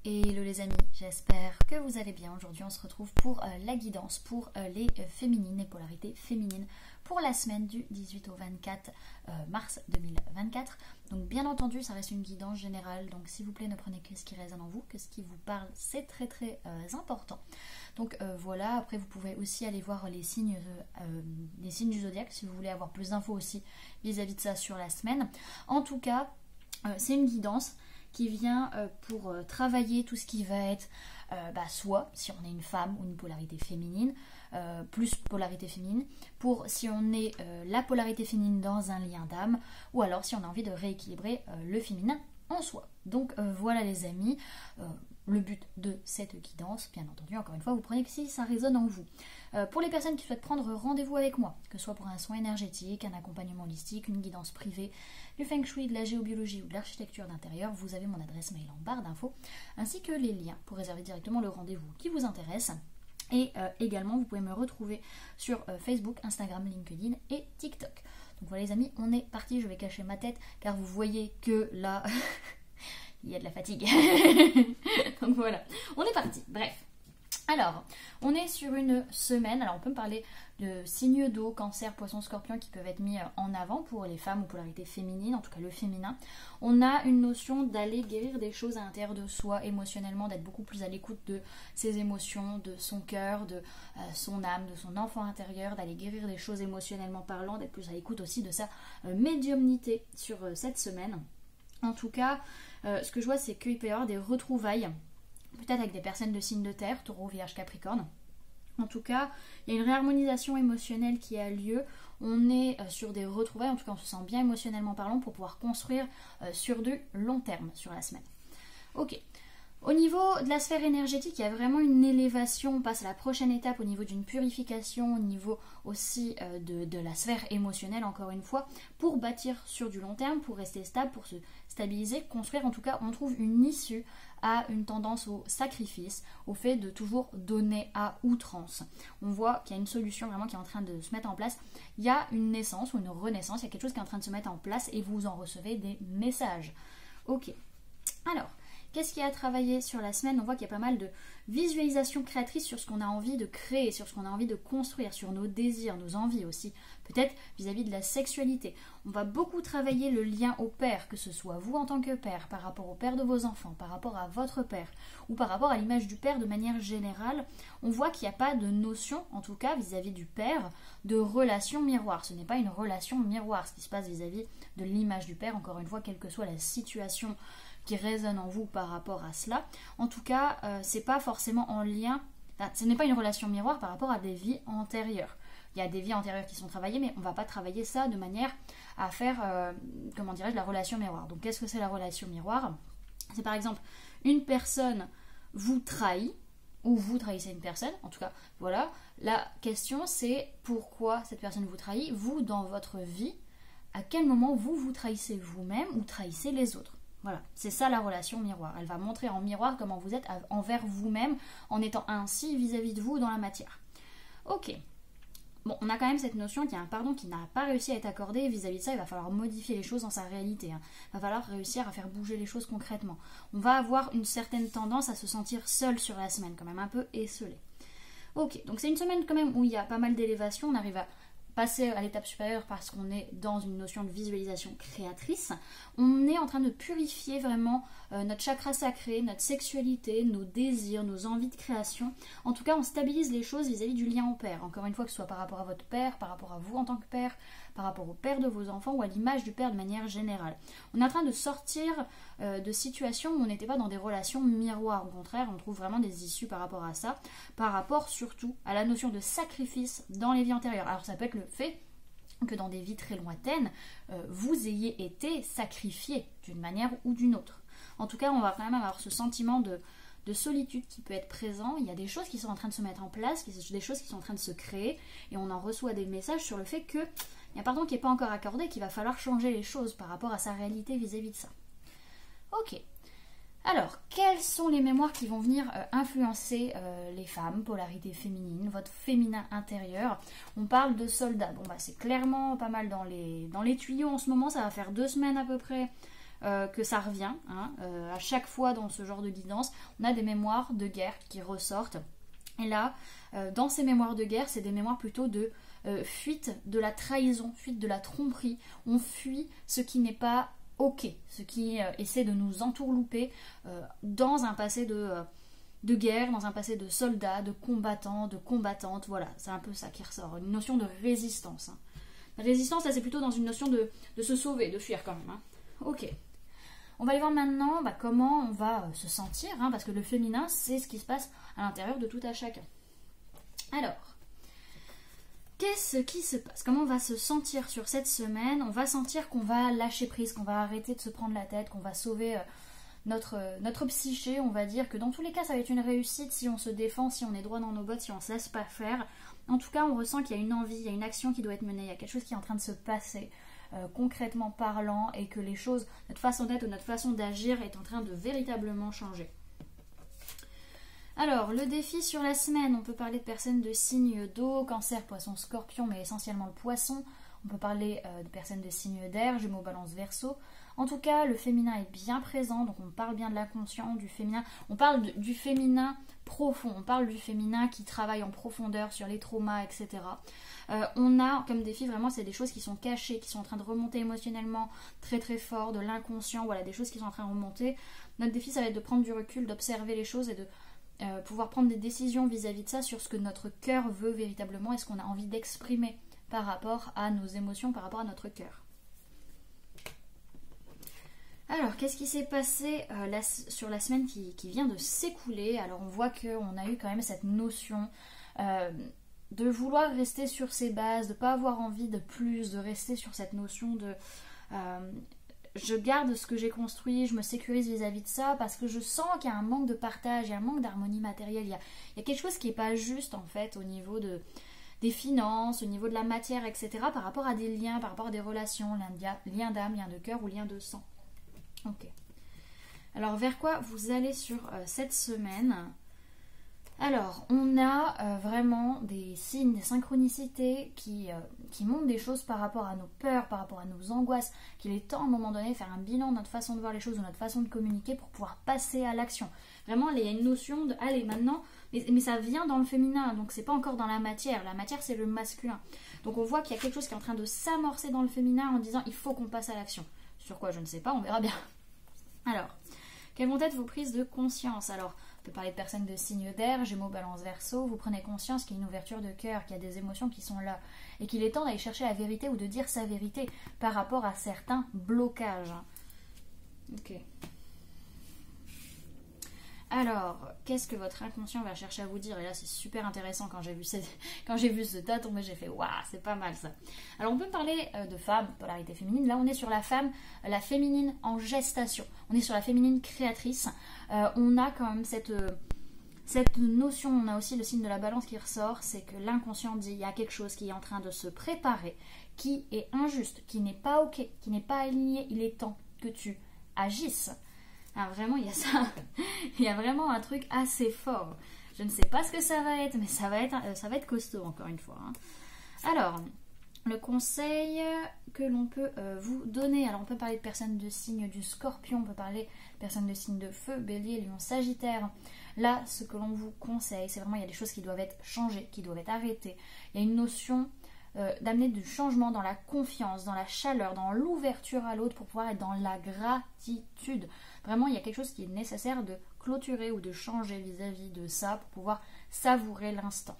Hello les amis, j'espère que vous allez bien. Aujourd'hui on se retrouve pour la guidance pour les féminines, les polarités féminines pour la semaine du 18 au 24 mars 2024. Donc bien entendu ça reste une guidance générale, donc s'il vous plaît ne prenez que ce qui résonne en vous, que ce qui vous parle, c'est très important. Donc voilà, après vous pouvez aussi aller voir les signes du zodiaque si vous voulez avoir plus d'infos aussi vis-à-vis de ça sur la semaine. En tout cas c'est une guidance qui vient pour travailler tout ce qui va être soit si on est une femme ou une polarité féminine, plus polarité féminine, pour si on est la polarité féminine dans un lien d'âme, ou alors si on a envie de rééquilibrer le féminin en soi. Donc voilà les amis, le but de cette guidance, bien entendu, encore une fois, vous prenez que si ça résonne en vous. Pour les personnes qui souhaitent prendre rendez-vous avec moi, que ce soit pour un soin énergétique, un accompagnement holistique, une guidance privée, du feng shui, de la géobiologie ou de l'architecture d'intérieur, vous avez mon adresse mail en barre d'infos, ainsi que les liens pour réserver directement le rendez-vous qui vous intéresse. Et également, vous pouvez me retrouver sur Facebook, Instagram, LinkedIn et TikTok. Donc voilà les amis, on est parti, je vais cacher ma tête, car vous voyez que là... il y a de la fatigue. Donc voilà, on est parti. Bref. Alors, on est sur une semaine. Alors, on peut me parler de signes d'eau, cancer, poisson, scorpion qui peuvent être mis en avant pour les femmes ou polarités féminines, en tout cas le féminin. On a une notion d'aller guérir des choses à l'intérieur de soi émotionnellement, d'être beaucoup plus à l'écoute de ses émotions, de son cœur, de son âme, de son enfant intérieur, d'aller guérir des choses émotionnellement parlant, d'être plus à l'écoute aussi de sa médiumnité sur cette semaine. En tout cas, ce que je vois, c'est qu'il peut y avoir des retrouvailles, peut-être avec des personnes de signes de terre, taureau, vierge, capricorne. En tout cas, il y a une réharmonisation émotionnelle qui a lieu. On est sur des retrouvailles, en tout cas on se sent bien émotionnellement parlant pour pouvoir construire sur du long terme sur la semaine. Ok. Au niveau de la sphère énergétique, il y a vraiment une élévation, on passe à la prochaine étape au niveau d'une purification, au niveau aussi de la sphère émotionnelle, encore une fois, pour bâtir sur du long terme, pour rester stable, pour se stabiliser, construire, en tout cas, on trouve une issue à une tendance au sacrifice, au fait de toujours donner à outrance. On voit qu'il y a une solution vraiment qui est en train de se mettre en place. Il y a une naissance ou une renaissance, il y a quelque chose qui est en train de se mettre en place et vous en recevez des messages. Ok. Alors, qu'est-ce qu'il y a à travailler sur la semaine? On voit qu'il y a pas mal de visualisation créatrice sur ce qu'on a envie de créer, sur ce qu'on a envie de construire, sur nos désirs, nos envies aussi, peut-être vis-à-vis de la sexualité. On va beaucoup travailler le lien au père, que ce soit vous en tant que père, par rapport au père de vos enfants, par rapport à votre père, ou par rapport à l'image du père de manière générale. On voit qu'il n'y a pas de notion, en tout cas vis-à-vis du père, de relation miroir. Ce n'est pas une relation miroir, ce qui se passe vis-à-vis de l'image du père, encore une fois, quelle que soit la situation qui résonne en vous par rapport à cela. En tout cas, c'est pas forcément en lien, ce n'est pas une relation miroir par rapport à des vies antérieures. Il y a des vies antérieures qui sont travaillées, mais on va pas travailler ça de manière à faire, la relation miroir. Donc qu'est-ce que c'est la relation miroir? C'est par exemple, une personne vous trahit, ou vous trahissez une personne, en tout cas, voilà. La question c'est pourquoi cette personne vous trahit, vous dans votre vie, à quel moment vous vous trahissez vous-même ou trahissez les autres. Voilà, c'est ça la relation miroir. Elle va montrer en miroir comment vous êtes envers vous-même en étant ainsi vis-à-vis de vous dans la matière. Ok. Bon, on a quand même cette notion qu'il y a un pardon qui n'a pas réussi à être accordé. Vis-à-vis de ça, il va falloir modifier les choses dans sa réalité. Il va falloir réussir à faire bouger les choses concrètement. On va avoir une certaine tendance à se sentir seul sur la semaine, quand même un peu esselé. Ok, donc c'est une semaine quand même où il y a pas mal d'élévation. On arrive à passer à l'étape supérieure parce qu'on est dans une notion de visualisation créatrice. On est en train de purifier vraiment notre chakra sacré, notre sexualité, nos désirs, nos envies de création. En tout cas, on stabilise les choses vis-à-vis du lien au père. Encore une fois, que ce soit par rapport à votre père, par rapport à vous en tant que père, par rapport au père de vos enfants ou à l'image du père de manière générale. On est en train de sortir de situations où on n'était pas dans des relations miroirs. Au contraire, on trouve vraiment des issues par rapport à ça, par rapport surtout à la notion de sacrifice dans les vies antérieures. Alors ça peut être le fait que dans des vies très lointaines, vous ayez été sacrifié d'une manière ou d'une autre. En tout cas, on va quand même avoir ce sentiment de solitude qui peut être présent. Il y a des choses qui sont en train de se mettre en place, des choses qui sont en train de se créer, et on en reçoit des messages sur le fait qu'il y a un pardon qui n'est pas encore accordé, qu'il va falloir changer les choses par rapport à sa réalité vis-à-vis de ça. Ok. Alors, quelles sont les mémoires qui vont venir influencer les femmes, polarité féminine, votre féminin intérieur? On parle de soldats. Bon, bah, c'est clairement pas mal dans les tuyaux en ce moment. Ça va faire 2 semaines à peu près que ça revient. Hein, à chaque fois dans ce genre de guidance, on a des mémoires de guerre qui ressortent. Et là, dans ces mémoires de guerre, c'est des mémoires plutôt de fuite de la trahison, fuite de la tromperie. On fuit ce qui n'est pas ok, ce qui essaie de nous entourlouper dans un passé de guerre, dans un passé de soldats, de combattants, de combattantes. Voilà, c'est un peu ça qui ressort. Une notion de résistance. Hein. La résistance, là, c'est plutôt dans une notion de se sauver, de fuir quand même. Hein. Ok. On va aller voir maintenant comment on va se sentir, hein, parce que le féminin, c'est ce qui se passe à l'intérieur de tout à chacun. Alors, qu'est-ce qui se passe? Comment on va se sentir sur cette semaine? On va sentir qu'on va lâcher prise, qu'on va arrêter de se prendre la tête, qu'on va sauver notre psyché. On va dire que dans tous les cas, ça va être une réussite si on se défend, si on est droit dans nos bottes, si on ne se laisse pas faire. En tout cas, on ressent qu'il y a une envie, il y a une action qui doit être menée, il y a quelque chose qui est en train de se passer. Concrètement parlant, et que les choses, notre façon d'être ou notre façon d'agir est en train de véritablement changer. Alors, le défi sur la semaine, on peut parler de personnes de signes d'eau, cancer, poisson, scorpion, mais essentiellement le poisson. On peut parler de personnes de signes d'air, gémeaux, balance, verseau. En tout cas, le féminin est bien présent, donc on parle bien de l'inconscient, du féminin. On parle du féminin profond, on parle du féminin qui travaille en profondeur sur les traumas, etc. On a comme défi vraiment, c'est des choses qui sont cachées, qui sont en train de remonter émotionnellement très très fort, de l'inconscient, voilà, des choses qui sont en train de remonter. Notre défi, ça va être de prendre du recul, d'observer les choses et de pouvoir prendre des décisions vis-à-vis de ça sur ce que notre cœur veut véritablement et ce qu'on a envie d'exprimer par rapport à nos émotions, par rapport à notre cœur. Alors, qu'est-ce qui s'est passé sur la semaine qui vient de s'écouler? Alors, on voit qu'on a eu quand même cette notion de vouloir rester sur ses bases, de ne pas avoir envie de plus, de rester sur cette notion de je garde ce que j'ai construit, je me sécurise vis-à-vis de ça parce que je sens qu'il y a un manque de partage, il y a un manque d'harmonie matérielle, il y a quelque chose qui n'est pas juste en fait au niveau des finances, au niveau de la matière, etc. par rapport à des liens, par rapport à des relations, lien d'âme, lien de cœur ou lien de sang. Ok. Alors, vers quoi vous allez sur cette semaine? Alors, on a vraiment des signes, des synchronicités qui montrent des choses par rapport à nos peurs, par rapport à nos angoisses, qu'il est temps à un moment donné de faire un bilan de notre façon de voir les choses ou notre façon de communiquer pour pouvoir passer à l'action. Vraiment, il y a une notion de, allez, maintenant, mais ça vient dans le féminin, donc c'est pas encore dans la matière c'est le masculin. Donc on voit qu'il y a quelque chose qui est en train de s'amorcer dans le féminin en disant, il faut qu'on passe à l'action. Sur quoi, je ne sais pas, on verra bien. Alors, quelles vont être vos prises de conscience? Alors, on peut parler de personnes de signes d'air, gémeaux, balance, verseau. Vous prenez conscience qu'il y a une ouverture de cœur, qu'il y a des émotions qui sont là. Et qu'il est temps d'aller chercher la vérité ou de dire sa vérité par rapport à certains blocages. Ok. Alors, qu'est-ce que votre inconscient va chercher à vous dire? Et là, c'est super intéressant quand j'ai vu ce tas tomber, j'ai fait « Waouh, c'est pas mal ça !» Alors, on peut parler de femme, polarité féminine. Là, on est sur la femme, la féminine en gestation. On est sur la féminine créatrice. On a quand même cette notion, on a aussi le signe de la balance qui ressort, c'est que l'inconscient dit il y a quelque chose qui est en train de se préparer, qui est injuste, qui n'est pas ok, qui n'est pas aligné. Il est temps que tu agisses. Alors vraiment, il y a ça, il y a vraiment un truc assez fort. Je ne sais pas ce que ça va être, mais ça va être costaud encore une fois. Hein. Alors, le conseil que l'on peut vous donner, alors on peut parler de personnes de signe du scorpion, on peut parler de personnes de signe de feu, bélier, lion, sagittaire. Là, ce que l'on vous conseille, c'est vraiment, il y a des choses qui doivent être changées, qui doivent être arrêtées. Il y a une notion d'amener du changement dans la confiance, dans la chaleur, dans l'ouverture à l'autre pour pouvoir être dans la gratitude. Vraiment, il y a quelque chose qui est nécessaire de clôturer ou de changer vis-à-vis de ça pour pouvoir savourer l'instant.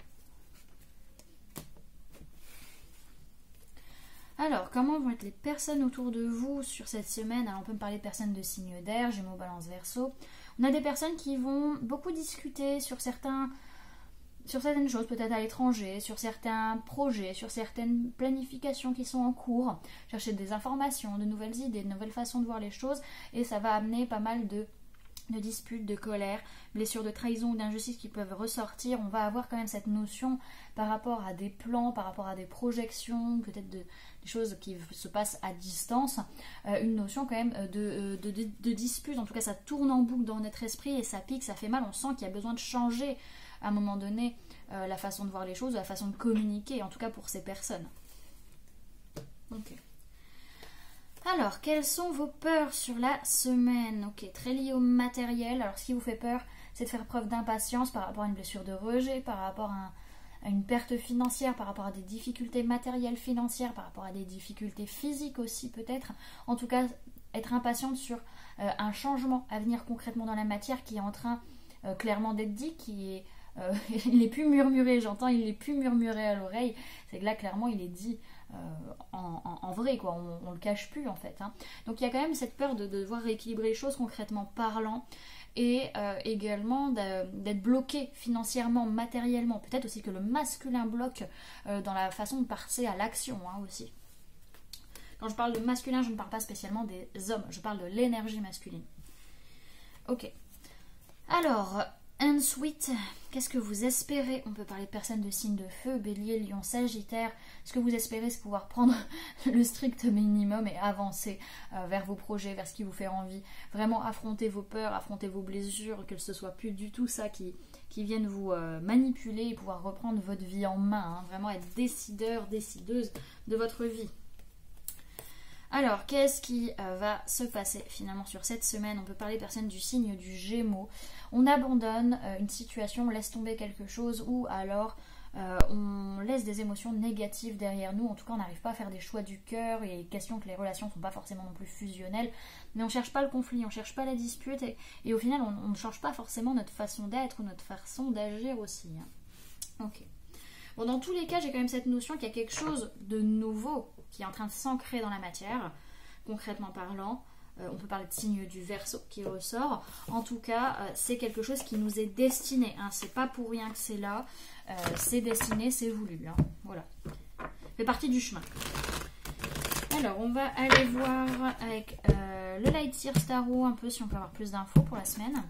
Alors, comment vont être les personnes autour de vous sur cette semaine? Alors, on peut me parler de personnes de signes d'air, gémeaux, balance, verseau. On a des personnes qui vont beaucoup discuter sur certaines choses, peut-être à l'étranger, sur certains projets, sur certaines planifications qui sont en cours, chercher des informations, de nouvelles idées, de nouvelles façons de voir les choses, et ça va amener pas mal de disputes, de colère, blessures de trahison ou d'injustice qui peuvent ressortir. On va avoir quand même cette notion par rapport à des plans, par rapport à des projections, peut-être des choses qui se passent à distance, une notion quand même de dispute. En tout cas, ça tourne en boucle dans notre esprit et ça pique, ça fait mal. On sent qu'il y a besoin de changer à un moment donné la façon de voir les choses, la façon de communiquer, en tout cas pour ces personnes. Ok. Alors, quelles sont vos peurs sur la semaine? Ok, très lié au matériel. Alors, ce qui vous fait peur, c'est de faire preuve d'impatience par rapport à une blessure de rejet, par rapport à une perte financière, par rapport à des difficultés matérielles financières, par rapport à des difficultés physiques aussi peut-être. En tout cas, être impatiente sur un changement à venir concrètement dans la matière qui est en train clairement d'être dit, qui est... il n'est plus murmuré, j'entends, il n'est plus murmuré à l'oreille. C'est que là, clairement, il est dit en vrai, quoi. On le cache plus, en fait. Hein. Donc, il y a quand même cette peur de devoir rééquilibrer les choses concrètement parlant et également d'être bloqué financièrement, matériellement. Peut-être aussi que le masculin bloque dans la façon de passer à l'action hein, aussi. Quand je parle de masculin, je ne parle pas spécialement des hommes, je parle de l'énergie masculine. Ok. Alors, ensuite, qu'est-ce que vous espérez? On peut parler de personnes de signes de feu, bélier, lion, sagittaire. Ce que vous espérez, c'est pouvoir prendre le strict minimum et avancer vers vos projets, vers ce qui vous fait envie. Vraiment affronter vos peurs, affronter vos blessures, que ce soit plus du tout ça qui vienne vous manipuler et pouvoir reprendre votre vie en main. Hein. Vraiment être décideur, décideuse de votre vie. Alors, qu'est-ce qui va se passer finalement sur cette semaine? On peut parler de personnes du signe du Gémeaux. On abandonne une situation, on laisse tomber quelque chose ou alors on laisse des émotions négatives derrière nous. En tout cas, on n'arrive pas à faire des choix du cœur. Il est question que les relations ne sont pas forcément non plus fusionnelles. Mais on ne cherche pas le conflit, on ne cherche pas la dispute et au final, on ne change pas forcément notre façon d'être ou notre façon d'agir aussi. Hein. Ok. Bon, dans tous les cas, j'ai quand même cette notion qu'il y a quelque chose de nouveau qui est en train de s'ancrer dans la matière, concrètement parlant. On peut parler de signe du Verseau qui ressort. En tout cas, c'est quelque chose qui nous est destiné. Hein. C'est pas pour rien que c'est là. C'est destiné, c'est voulu. Hein. Voilà. Ça fait partie du chemin. Alors, on va aller voir avec le Light Year Tarot un peu si on peut avoir plus d'infos pour la semaine.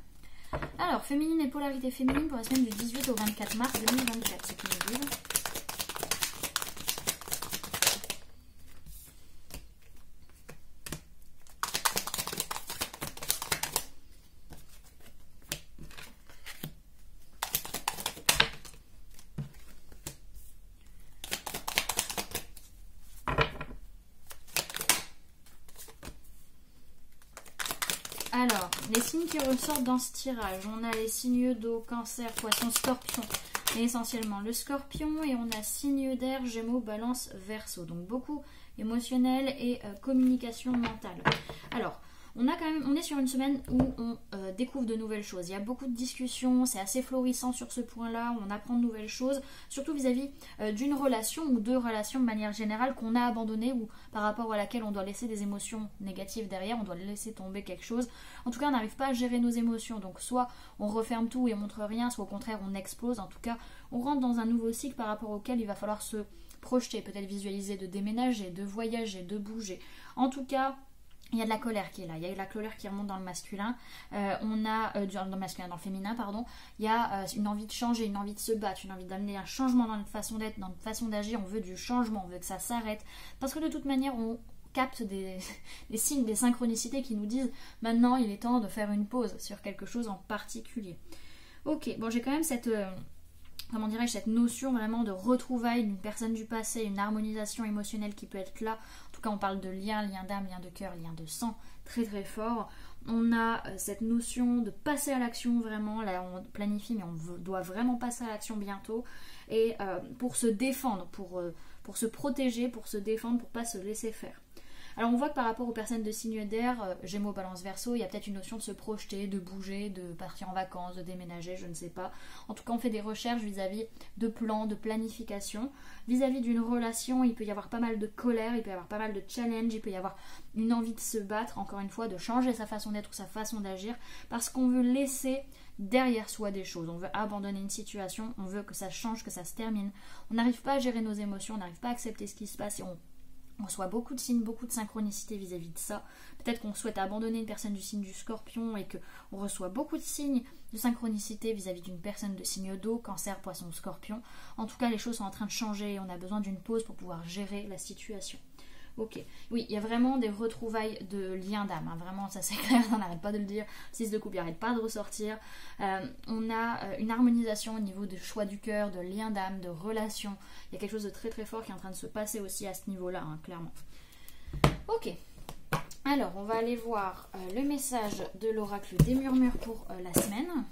Alors, féminine et polarité féminine pour la semaine du 18 au 24 mars 2024, c'est qu'ils nous disent. Alors, les signes qui ressortent dans ce tirage, on a les signes d'eau, cancer, poisson, scorpion, et essentiellement le scorpion, et on a signe d'air, gémeaux, balance, verseau. Donc beaucoup émotionnel et communication mentale. Alors, on est sur une semaine où on découvre de nouvelles choses. Il y a beaucoup de discussions, c'est assez florissant sur ce point-là, on apprend de nouvelles choses, surtout vis-à-vis d'une relation ou deux relations de manière générale qu'on a abandonnées ou par rapport à laquelle on doit laisser des émotions négatives derrière, on doit laisser tomber quelque chose. En tout cas, on n'arrive pas à gérer nos émotions, donc soit on referme tout et on montre rien, soit au contraire on explose. En tout cas, on rentre dans un nouveau cycle par rapport auquel il va falloir se projeter, peut-être visualiser de déménager, de voyager, de bouger. En tout cas, il y a de la colère qui est là, il y a de la colère qui remonte dans le masculin, on a dans le masculin, dans le féminin, pardon, il y a une envie de changer, une envie de se battre, une envie d'amener un changement dans notre façon d'être, dans notre façon d'agir, on veut du changement, on veut que ça s'arrête, parce que de toute manière, on capte des signes, des synchronicités qui nous disent maintenant il est temps de faire une pause sur quelque chose en particulier. Ok, bon j'ai quand même cette... comment dirais-je, cette notion vraiment de retrouvailles d'une personne du passé, une harmonisation émotionnelle qui peut être là. En tout cas, on parle de lien d'âme, lien de cœur, lien de sang, très très fort. On a cette notion de passer à l'action vraiment, là on planifie mais on doit vraiment passer à l'action bientôt. Et pour se défendre, pour se protéger, pour se défendre, pour pas se laisser faire. Alors on voit que par rapport aux personnes de signe d'air, Gémeaux, Balance, Verseau, il y a peut-être une notion de se projeter, de bouger, de partir en vacances, de déménager, je ne sais pas. En tout cas, on fait des recherches vis-à-vis de plans, de planification. Vis-à-vis d'une relation, il peut y avoir pas mal de colère, il peut y avoir pas mal de challenge, il peut y avoir une envie de se battre, encore une fois, de changer sa façon d'être ou sa façon d'agir, parce qu'on veut laisser derrière soi des choses, on veut abandonner une situation, on veut que ça change, que ça se termine. On n'arrive pas à gérer nos émotions, on n'arrive pas à accepter ce qui se passe et on reçoit beaucoup de signes, beaucoup de synchronicité vis-à-vis de ça. Peut-être qu'on souhaite abandonner une personne du signe du Scorpion et qu'on reçoit beaucoup de signes de synchronicité vis-à-vis d'une personne de signe d'eau, Cancer, Poisson, Scorpion. En tout cas, les choses sont en train de changer et on a besoin d'une pause pour pouvoir gérer la situation. Ok, oui, il y a vraiment des retrouvailles de liens d'âme, hein. Vraiment, ça c'est clair, on n'arrête pas de le dire, 6 de coupe, il n'arrête pas de ressortir. On a une harmonisation au niveau de choix du cœur, de liens d'âme, de relations. Il y a quelque chose de très très fort qui est en train de se passer aussi à ce niveau-là, hein, clairement. Ok, Alors, on va aller voir le message de l'oracle des murmures pour la semaine.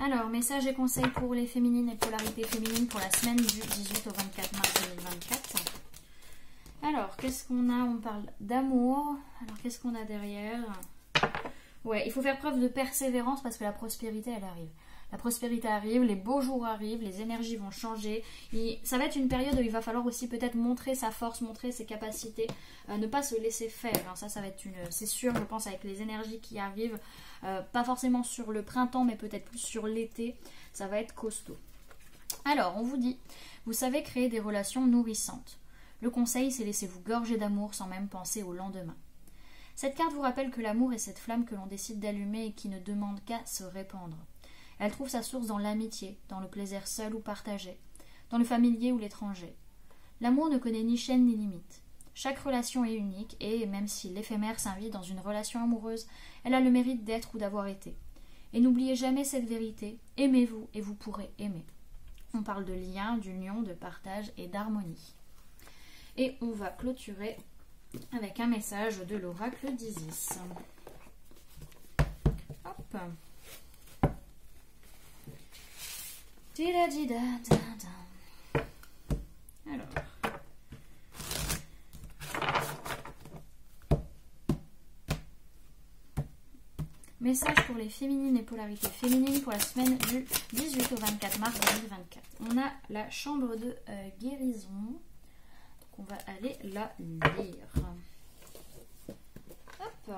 Alors, message et conseils pour les féminines et polarité féminine pour la semaine du 18 au 24 mars 2024. Alors, qu'est-ce qu'on a? On parle d'amour. Alors, qu'est-ce qu'on a derrière? Ouais, il faut faire preuve de persévérance parce que la prospérité, elle arrive. La prospérité arrive, les beaux jours arrivent, les énergies vont changer. Ça va être une période où il va falloir aussi peut-être montrer sa force, montrer ses capacités, ne pas se laisser faire. Hein. Ça va être c'est sûr, je pense, avec les énergies qui arrivent, pas forcément sur le printemps, mais peut-être plus sur l'été, ça va être costaud. Alors, on vous dit, vous savez créer des relations nourrissantes. Le conseil, c'est laissez-vous gorger d'amour sans même penser au lendemain. Cette carte vous rappelle que l'amour est cette flamme que l'on décide d'allumer et qui ne demande qu'à se répandre. Elle trouve sa source dans l'amitié, dans le plaisir seul ou partagé, dans le familier ou l'étranger. L'amour ne connaît ni chaîne ni limite. Chaque relation est unique et, même si l'éphémère s'invite dans une relation amoureuse, elle a le mérite d'être ou d'avoir été. Et n'oubliez jamais cette vérité, aimez-vous et vous pourrez aimer. On parle de lien, d'union, de partage et d'harmonie. Et on va clôturer avec un message de l'oracle d'Isis. Hop. Alors. Message pour les féminines et polarités féminines pour la semaine du 18 au 24 mars 2024. On a la chambre de guérison. Donc on va aller la lire. Hop.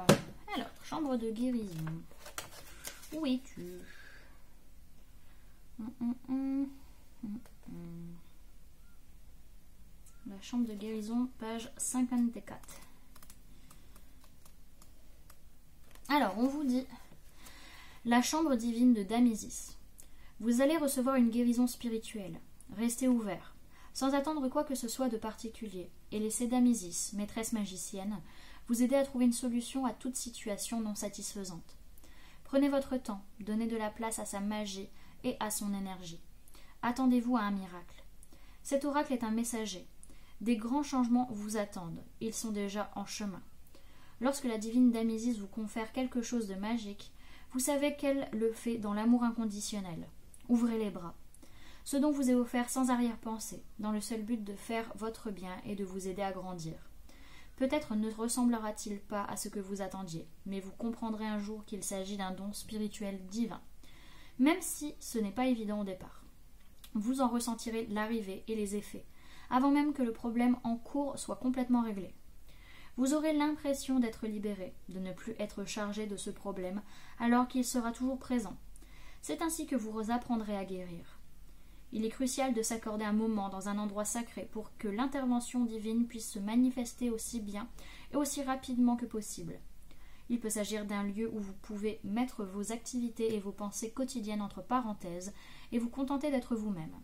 Alors, chambre de guérison. Où es-tu? La chambre de guérison, page 54. Alors, on vous dit la chambre divine de Dame Isis. Vous allez recevoir une guérison spirituelle. Restez ouvert, sans attendre quoi que ce soit de particulier, et laissez Dame Isis, maîtresse magicienne, vous aider à trouver une solution à toute situation non satisfaisante. Prenez votre temps, donnez de la place à sa magie et à son énergie. Attendez-vous à un miracle. Cet oracle est un messager. Des grands changements vous attendent. Ils sont déjà en chemin. Lorsque la divine Dame Isis vous confère quelque chose de magique, vous savez qu'elle le fait dans l'amour inconditionnel. Ouvrez les bras. Ce dont vous est offert sans arrière-pensée, dans le seul but de faire votre bien et de vous aider à grandir. Peut-être ne ressemblera-t-il pas à ce que vous attendiez, mais vous comprendrez un jour qu'il s'agit d'un don spirituel divin. Même si ce n'est pas évident au départ. Vous en ressentirez l'arrivée et les effets, avant même que le problème en cours soit complètement réglé. Vous aurez l'impression d'être libéré, de ne plus être chargé de ce problème, alors qu'il sera toujours présent. C'est ainsi que vous apprendrez à guérir. Il est crucial de s'accorder un moment dans un endroit sacré pour que l'intervention divine puisse se manifester aussi bien et aussi rapidement que possible. Il peut s'agir d'un lieu où vous pouvez mettre vos activités et vos pensées quotidiennes entre parenthèses et vous contenter d'être vous-même.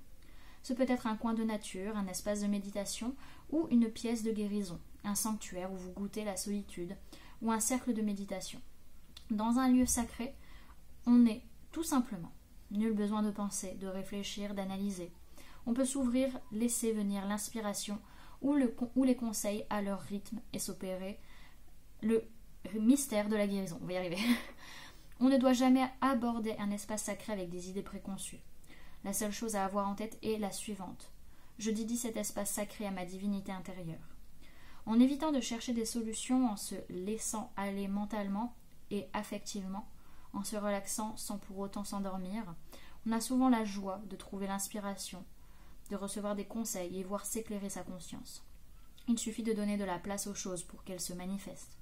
Ce peut être un coin de nature, un espace de méditation ou une pièce de guérison, un sanctuaire où vous goûtez la solitude ou un cercle de méditation. Dans un lieu sacré, on est tout simplement. Nul besoin de penser, de réfléchir, d'analyser. On peut s'ouvrir, laisser venir l'inspiration ou les conseils à leur rythme et s'opérer le mystère de la guérison. On va y arriver. On ne doit jamais aborder un espace sacré avec des idées préconçues. La seule chose à avoir en tête est la suivante. Je dédie cet espace sacré à ma divinité intérieure. En évitant de chercher des solutions, en se laissant aller mentalement et affectivement, en se relaxant sans pour autant s'endormir, on a souvent la joie de trouver l'inspiration, de recevoir des conseils et voir s'éclairer sa conscience. Il suffit de donner de la place aux choses pour qu'elles se manifestent.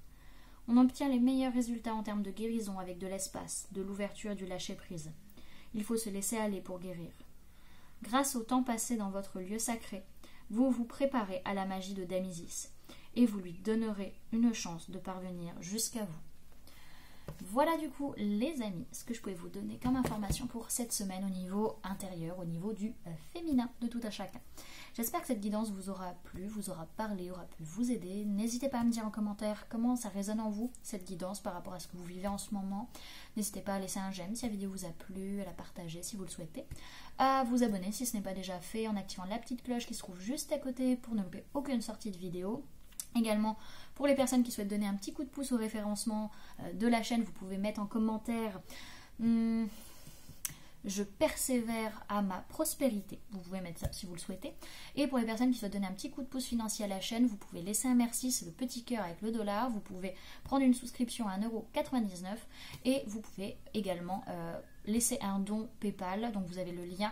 On obtient les meilleurs résultats en termes de guérison avec de l'espace, de l'ouverture et du lâcher-prise. Il faut se laisser aller pour guérir. Grâce au temps passé dans votre lieu sacré, vous vous préparez à la magie de Dame Isis et vous lui donnerez une chance de parvenir jusqu'à vous. Voilà du coup les amis, ce que je pouvais vous donner comme information pour cette semaine au niveau intérieur, au niveau du féminin de tout à chacun. J'espère que cette guidance vous aura plu, vous aura parlé, aura pu vous aider. N'hésitez pas à me dire en commentaire comment ça résonne en vous, cette guidance par rapport à ce que vous vivez en ce moment. N'hésitez pas à laisser un j'aime si la vidéo vous a plu, à la partager si vous le souhaitez, à vous abonner si ce n'est pas déjà fait en activant la petite cloche qui se trouve juste à côté pour ne louper aucune sortie de vidéo. Également, pour les personnes qui souhaitent donner un petit coup de pouce au référencement de la chaîne, vous pouvez mettre en commentaire je persévère à ma prospérité. Vous pouvez mettre ça si vous le souhaitez. Et pour les personnes qui souhaitent donner un petit coup de pouce financier à la chaîne, vous pouvez laisser un merci, c'est le petit cœur avec le dollar. Vous pouvez prendre une souscription à 1,99 € et vous pouvez également laisser un don PayPal. Donc vous avez le lien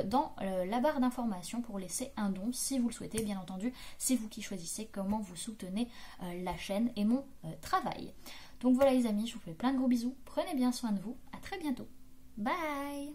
dans la barre d'information pour laisser un don si vous le souhaitez. Bien entendu, c'est vous qui choisissez comment vous soutenez la chaîne et mon travail. Donc voilà les amis, je vous fais plein de gros bisous. Prenez bien soin de vous. À très bientôt. Bye!